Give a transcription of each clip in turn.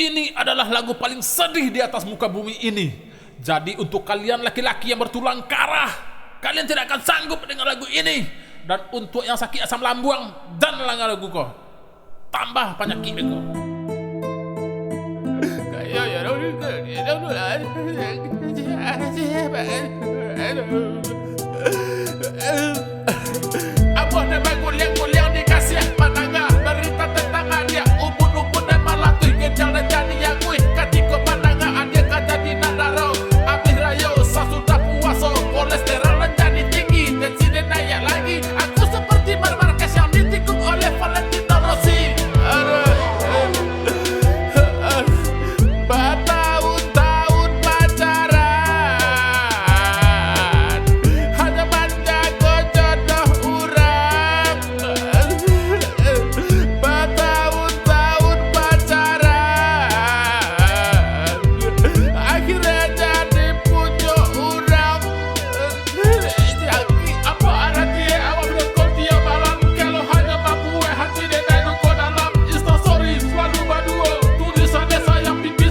Ini adalah lagu paling sedih di atas muka bumi ini. Jadi untuk kalian laki-laki yang bertulang karah, kalian tidak akan sanggup dengan lagu ini. Dan untuk yang sakit asam lambung, dan lagu kau tambah penyakit kau. Abah dan guliang-guliang dikasih pananga, berita tentang dia ubun-ubun dan malah tuh gejal dan jadi yang wih katiko pananga adia kaja di nadaro abis rayo sasudah puaso kolesterol dan jadi tinggi tensi dan naik lagi aku seperti Marquez yang ditikung oleh Valentino Rossi. Bertahun-tahun pacaran hanya menjaga jodoh urang. Bertahun-tahun pacaran akhirnya jadi pucuk urang. Apa artinya awak berkol tiap malam kalau hanya mampu hati dan duduk dalam instastory selalu berdua tulisannya sayang bibi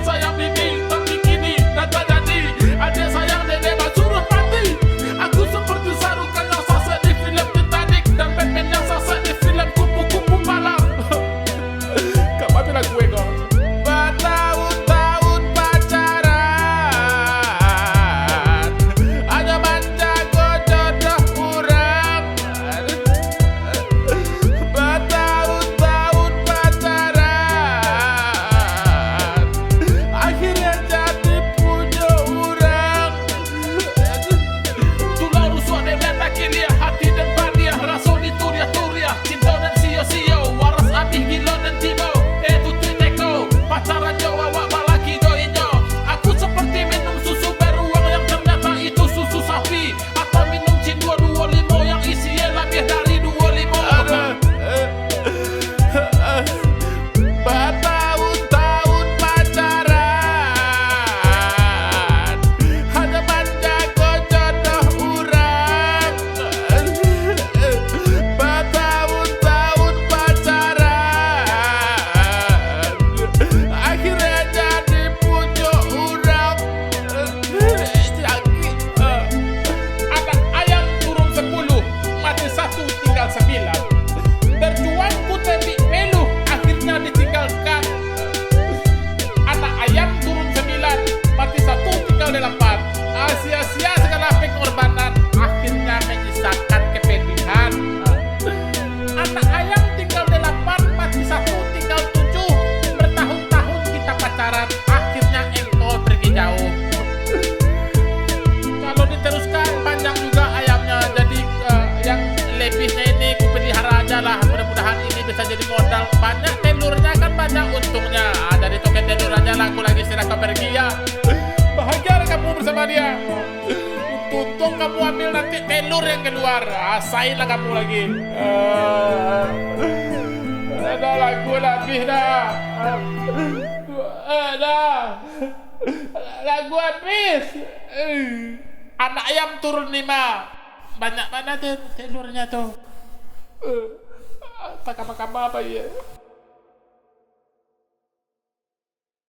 tapi kini dah tak jadi ada sayang dede suruh mati. Aku seperti sarukan yang sasar di film Titanic dan Batman yang sasar di film kupu-kupu malam. Kamu ambil lagu kau. Bertahun-tahun pacaran hanya menjaga jodoh urang. Bertahun-tahun pacaran akhirnya jadi punya urang. Tulah rusuk dengan takilia hati dan bandia raso di turia cinta dan sio-sio waras abih gila dan tino tutu teko pacaran jawa wak balaki doinya. Aku seperti minum susu beruang yang ternyata itu susu sapi atau minum cin 225 yang isinya lebih dari 25. Bertahun-tahun pacaran hanya menjaga jodoh urang. Bertahun-tahun pacaran akhirnya jadi pucuk urang. Anak ayam turun 10, mati 1 tinggal 9. Berjuang ku tembik peluh akhirnya ditinggalkan. Anak ayam turun 9, mati 1 tinggal 8. Sia-sia segala pengorbanan akhirnya menyisakan kepedihan. Anak ayam tinggal 8, mati 1 tinggal 7. Bertahun-tahun kita pacaran akhirnya engkau pergi jauh. Kalau diteruskan panjang juga ayamnya, jadi yang lebihnya ini ku pelihara aja lah. Mudah-mudahan ini bisa jadi modal. Banyak telurnya kan banyak untungnya. Dari token telur aja lah aku lagi serahkan pergi ya. Bahagia kamu bersama dia. Untung kamu ambil nanti telur yang keluar. Asainlah kamu lagi. Ada lagu lebih dah. Dah. Lagu habis. Anak ayam turun 5. Banyak mana telurnya tuh? Apa kabar apa ya?